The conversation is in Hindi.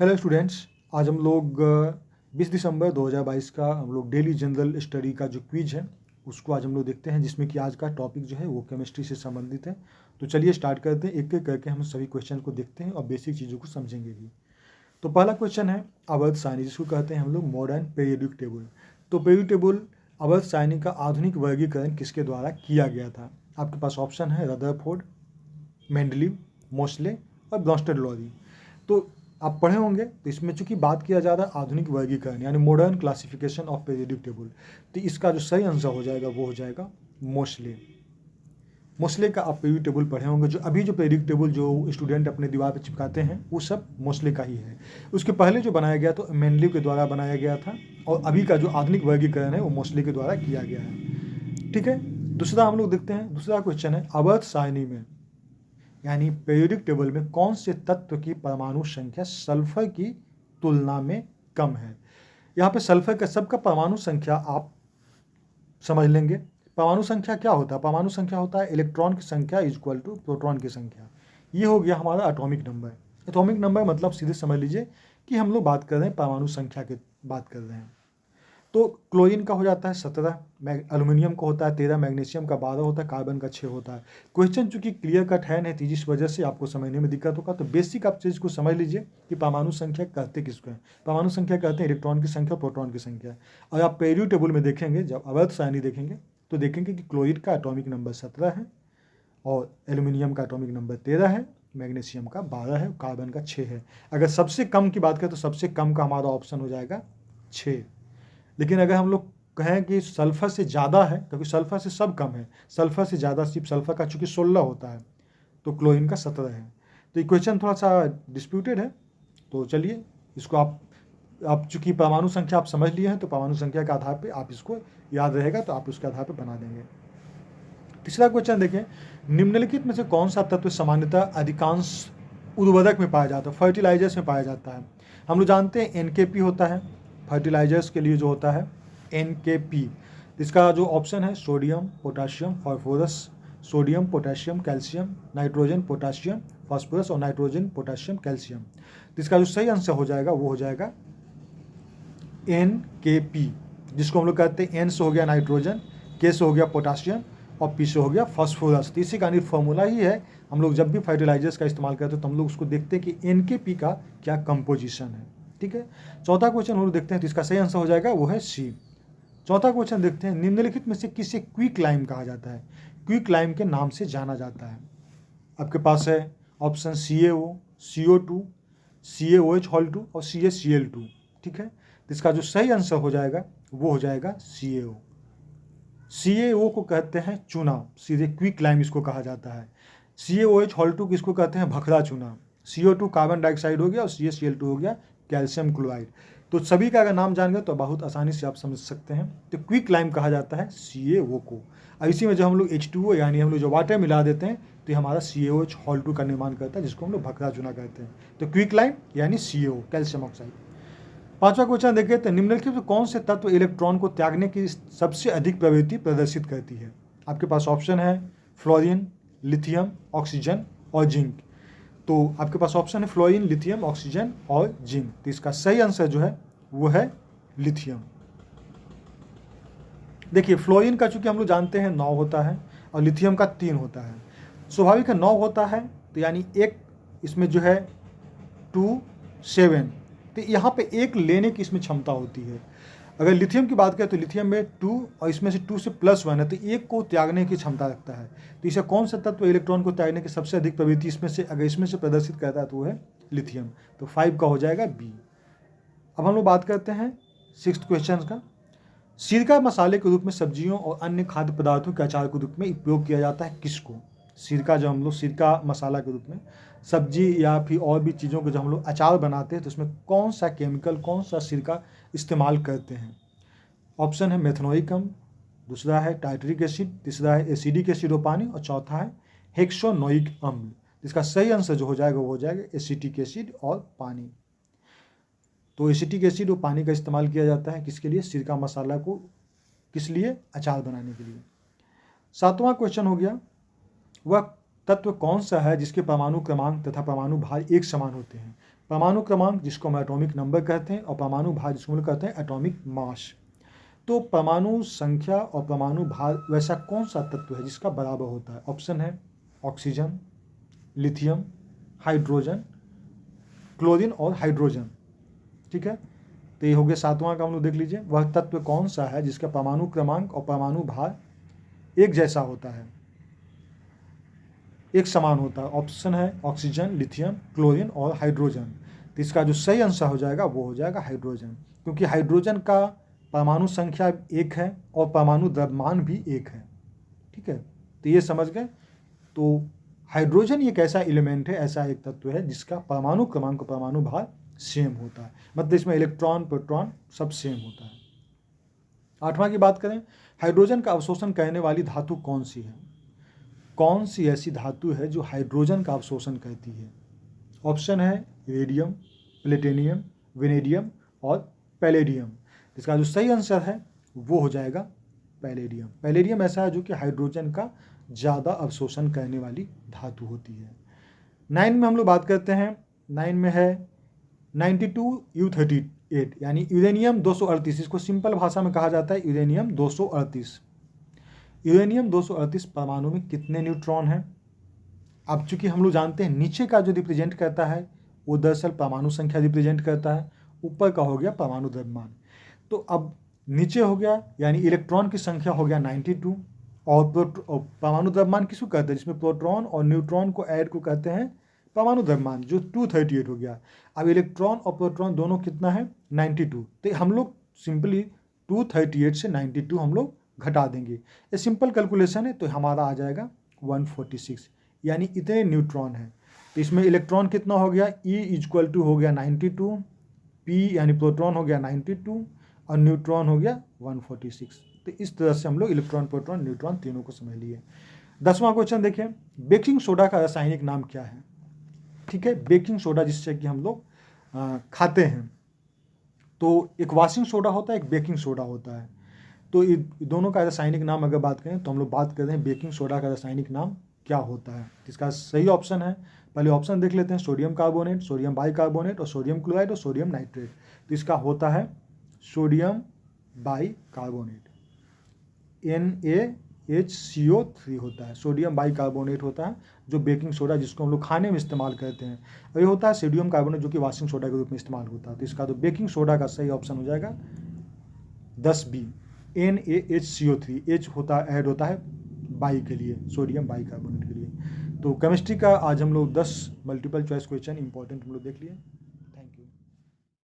हेलो स्टूडेंट्स, आज हम लोग 20 दिसंबर 2022 का हम लोग डेली जनरल स्टडी का जो क्विज है उसको आज हम लोग देखते हैं, जिसमें कि आज का टॉपिक जो है वो केमिस्ट्री से संबंधित है। तो चलिए स्टार्ट करते हैं, एक एक करके हम सभी क्वेश्चन को देखते हैं और बेसिक चीज़ों को समझेंगे भी। तो पहला क्वेश्चन है आवर्त सारणी, जिसको कहते हैं हम लोग मॉडर्न पीरियोडिक टेबल। तो पीरियोडिक टेबल आवर्त सारणी का आधुनिक वर्गीकरण किसके द्वारा किया गया था? आपके पास ऑप्शन है रदरफोर्ड, मेंडलीव, मोस्ले और ब्रॉन्स्टेड-लॉरी। तो आप पढ़े होंगे, तो इसमें चूंकि बात किया जा रहा है आधुनिक वर्गीकरण यानी modern classification of periodic table, तो इसका जो सही आंसर हो जाएगा वो हो जाएगा मोस्ले। मोस्ले का आप पीरियोडिक टेबल पढ़े होंगे। जो अभी जो पीरियोडिक टेबल जो स्टूडेंट अपने दीवार पर चिपकाते हैं वो सब मोस्ले का ही है। उसके पहले जो बनाया गया तो मेंडलीव के द्वारा बनाया गया था, और अभी का जो आधुनिक वर्गीकरण है वो मोस्ले के द्वारा किया गया है। ठीक है, दूसरा हम लोग देखते हैं। दूसरा क्वेश्चन है आवर्त सारणी में यानी पीरियोडिक टेबल में कौन से तत्व की परमाणु संख्या सल्फर की तुलना में कम है? यहाँ पे सल्फर का सबका परमाणु संख्या आप समझ लेंगे। परमाणु संख्या क्या होता है? परमाणु संख्या होता है इलेक्ट्रॉन की संख्या इक्वल टू प्रोटॉन की संख्या। ये हो गया हमारा एटॉमिक नंबर। एटॉमिक नंबर मतलब सीधे समझ लीजिए कि हम लोग बात कर रहे हैं परमाणु संख्या की बात कर रहे हैं। तो क्लोरीन का हो जाता है 17, एल्यूमिनियम का होता है 13, मैग्नीशियम का 12 होता है, कार्बन का 6 होता है। क्वेश्चन चूंकि क्लियर कट है नहीं, जिस वजह से आपको समझने में दिक्कत होगा। तो बेसिक आप चीज़ को समझ लीजिए कि परमाणु संख्या कहते किसको है। परमाणु संख्या कहते हैं इलेक्ट्रॉन की संख्या, प्रोटॉन की संख्या। और आप पीरियोडिक टेबल में देखेंगे, जब आवर्त सारणी देखेंगे तो देखेंगे कि क्लोरीन का एटॉमिक नंबर 17 है, और एल्यूमिनियम का एटॉमिक नंबर 13 है, मैग्नीशियम का 12 है, कार्बन का 6 है। अगर सबसे कम की बात करें तो सबसे कम का हमारा ऑप्शन हो जाएगा 6। लेकिन अगर हम लोग कहें कि सल्फर से ज़्यादा है, क्योंकि सल्फर से सब कम है, सल्फर से ज़्यादा सिर्फ सल्फर का चूंकि 16 होता है, तो क्लोरीन का 17 है। तो ये क्वेश्चन थोड़ा सा डिस्प्यूटेड है। तो चलिए इसको आप चूंकि परमाणु संख्या आप समझ लिए हैं, तो परमाणु संख्या के आधार पे आप इसको याद रहेगा, तो आप उसके आधार पे बना देंगे। तीसरा क्वेश्चन देखें, निम्नलिखित में से कौन सा तत्व सामान्यतः अधिकांश उर्वरक में पाया जाता है, फर्टिलाइजर्स में पाया जाता है? हम लोग जानते हैं NKP होता है फर्टिलाइजर्स के लिए जो होता है NKP। इसका जो ऑप्शन है sodium, potassium, phosphorus, sodium, potassium, calcium, nitrogen, potassium, phosphorus और नाइट्रोजन, पोटाशियम, कैल्शियम। तो इसका जो सही आंसर हो जाएगा वो हो जाएगा NKP, जिसको हम लोग कहते हैं N से हो गया नाइट्रोजन, K से हो गया पोटाशियम और P से हो गया फास्फोरस। तो इसी का फॉर्मूला ही है। हम लोग जब भी फर्टिलाइजर्स का इस्तेमाल करते हैं तो हम लोग उसको देखते हैं कि NKP का क्या कंपोजिशन है। ठीक है, चौथा क्वेश्चन हम लोग देखते हैं, तो इसका सही आंसर हो जाएगा वो है C। चौथा क्वेश्चन देखते हैं, निम्नलिखित में से किसे क्विक लाइम कहा जाता है? क्विक लाइम के नाम से जाना जाता है। आपके पास है ऑप्शन CaO, CO2, CaOH2 और CaCl2। ठीक है, तो इसका जो सही आंसर हो जाएगा वो हो जाएगा CaO। CaO को कहते हैं चूना, सीधे क्विक लाइम इसको कहा जाता है। CaOH2 किसको कहते हैं? भखरा चूना। CO2 कार्बन डाइऑक्साइड हो गया और CaCl2 हो गया कैल्शियम क्लोराइड। तो सभी का अगर नाम जान गए तो बहुत आसानी से आप समझ सकते हैं। तो क्विक लाइम कहा जाता है CaO को। अब इसी में जो हम लोग H2O यानी हम लोग जो वाटर मिला देते हैं तो ये हमारा CaOH2 का निर्माण करता है, जिसको हम लोग भखरा चूना कहते हैं। तो क्विक लाइम यानी CaO, कैल्शियम ऑक्साइड। पांचवा क्वेश्चन देखिए, तो निम्नलिखित में कौन से तत्व इलेक्ट्रॉन को त्यागने की सबसे अधिक प्रवृत्ति प्रदर्शित करती है? आपके पास ऑप्शन है फ्लोरीन, लिथियम, ऑक्सीजन और जिंक। तो आपके पास ऑप्शन है फ्लोरीन, लिथियम, ऑक्सीजन और जिंक। तो इसका सही आंसर जो है वो है लिथियम। देखिए, फ्लोरीन का चूंकि हम लोग जानते हैं 9 होता है और लिथियम का 3 होता है। स्वाभाविक है 9 होता है, तो यानी एक इसमें जो है 2, 7, तो यहाँ पे एक लेने की इसमें क्षमता होती है। अगर लिथियम की बात करें तो लिथियम में 2 और इसमें से 2 से +1 है, तो एक को त्यागने की क्षमता रखता है। तो इसे कौन सा तत्व इलेक्ट्रॉन को त्यागने की सबसे अधिक प्रवृत्ति इसमें से अगर इसमें से प्रदर्शित करता है तो वो है लिथियम। तो 5 का हो जाएगा B। अब हम लोग बात करते हैं 6th क्वेश्चन का। सिरका मसाले के रूप में सब्जियों और अन्य खाद्य पदार्थों के अचार के रूप में उपयोग किया जाता है किसको? सिरका, जो हम लोग सिरका मसाला के रूप में सब्जी या फिर और भी चीज़ों के जो हम लोग अचार बनाते हैं तो उसमें कौन सा केमिकल, कौन सा सिरका इस्तेमाल करते हैं? ऑप्शन है मेथनोइक अम्ल, दूसरा है टाइट्रिक एसिड, तीसरा है एसिडिक एसिड और पानी, और चौथा है हेक्सोनोइक अम्ल। इसका सही आंसर जो हो जाएगा वो हो जाएगा एसिटिक एसिड और पानी। तो एसिटिक एसिड और पानी का इस्तेमाल किया जाता है किसके लिए? सिरका मसाला को किस लिए? अचार बनाने के लिए। 7वां क्वेश्चन हो गया, वह तत्व कौन सा है जिसके परमाणु क्रमांक तथा परमाणु भार एक समान होते हैं? परमाणु क्रमांक जिसको हम एटॉमिक नंबर कहते हैं, और परमाणु भार जिसको हम लोग कहते हैं एटॉमिक मास। तो परमाणु संख्या और परमाणु भार वैसा कौन सा तत्व है जिसका बराबर होता है? ऑप्शन है ऑक्सीजन, लिथियम, हाइड्रोजन, क्लोरीन और हाइड्रोजन। ठीक है, तो ये हो गया 7वां का। हम लोग देख लीजिए वह तत्व कौन सा है जिसका परमाणु क्रमांक और परमाणु भार एक जैसा होता है, एक समान होता है। ऑप्शन है ऑक्सीजन, लिथियम, क्लोरीन और हाइड्रोजन। तो इसका जो सही आंसर हो जाएगा वो हो जाएगा हाइड्रोजन, क्योंकि हाइड्रोजन का परमाणु संख्या एक है और परमाणु द्रव्यमान भी एक है। ठीक है, तो ये समझ गए। तो हाइड्रोजन एक ऐसा एलिमेंट है, ऐसा एक तत्व है जिसका परमाणु क्रमांक और परमाणु भार सेम होता है, मतलब इसमें इलेक्ट्रॉन प्रोटॉन सब सेम होता है। 8वां की बात करें, हाइड्रोजन का अवशोषण करने वाली धातु कौन सी है? कौन सी ऐसी धातु है जो हाइड्रोजन का अवशोषण करती है? ऑप्शन है रेडियम, प्लेटिनियम, वेनेडियम और पैलेडियम। इसका जो सही आंसर है वो हो जाएगा पैलेडियम। पैलेडियम ऐसा है जो कि हाइड्रोजन का ज़्यादा अवशोषण करने वाली धातु होती है। 9 में हम लोग बात करते हैं, 9 में है 92U38 यानी यूरेनियम 238। इसको सिंपल भाषा में कहा जाता है यूरेनियम 238। यूरेनियम 238 परमाणु में कितने न्यूट्रॉन हैं? अब चूंकि हम लोग जानते हैं नीचे का जो रिप्रेजेंट करता है वो दरअसल परमाणु संख्या रिप्रेजेंट करता है, ऊपर का हो गया परमाणु द्रव्यमान। तो अब नीचे हो गया यानी इलेक्ट्रॉन की संख्या हो गया 92, और परमाणु द्रव्यमान किसको कहते हैं? जिसमें प्रोटॉन और न्यूट्रॉन को ऐड को कहते हैं परमाणु द्रव्यमान, जो 238 हो गया। अब इलेक्ट्रॉन और प्रोटॉन दोनों कितना है? 92। तो हम लोग सिंपली 238 से 92 हम लोग घटा देंगे। ये सिंपल कैलकुलेशन है, तो हमारा आ जाएगा 146, यानी इतने न्यूट्रॉन हैं। तो इसमें इलेक्ट्रॉन कितना हो गया? E हो गया 92, P यानी प्रोटॉन हो गया 92 और न्यूट्रॉन हो गया 146। तो इस तरह से हम लोग इलेक्ट्रॉन, प्रोटॉन, न्यूट्रॉन तीनों को समझ लिए। 10वां क्वेश्चन देखिए, बेकिंग सोडा का रासायनिक नाम क्या है? ठीक है, बेकिंग सोडा जिससे कि हम लोग खाते हैं, तो एक वॉशिंग सोडा होता है, एक बेकिंग सोडा होता है। तो ये दोनों का रासायनिक नाम अगर बात करें तो हम लोग बात कर रहे हैं बेकिंग सोडा का रासायनिक नाम क्या होता है। इसका सही ऑप्शन है, पहले ऑप्शन देख लेते हैं, सोडियम कार्बोनेट, सोडियम बाइकार्बोनेट और सोडियम क्लोराइड और सोडियम नाइट्रेट। तो इसका होता है सोडियम बाइकार्बोनेट, NaHCO3 होता है, सोडियम बाइकार्बोनेट होता है जो बेकिंग सोडा जिसको हम लोग खाने में इस्तेमाल करते हैं, और ये होता है सोडियम कार्बोनेट जो कि वॉशिंग सोडा के रूप में इस्तेमाल होता है। तो इसका तो बेकिंग सोडा का सही ऑप्शन हो जाएगा 10B, NaHCO3। H होता है, ऐड होता है बाई के लिए, सोडियम बाइकार्बोनेट के लिए। तो केमिस्ट्री का आज हम लोग 10 मल्टीपल चॉइस क्वेश्चन इंपॉर्टेंट हम लोग देख लिए।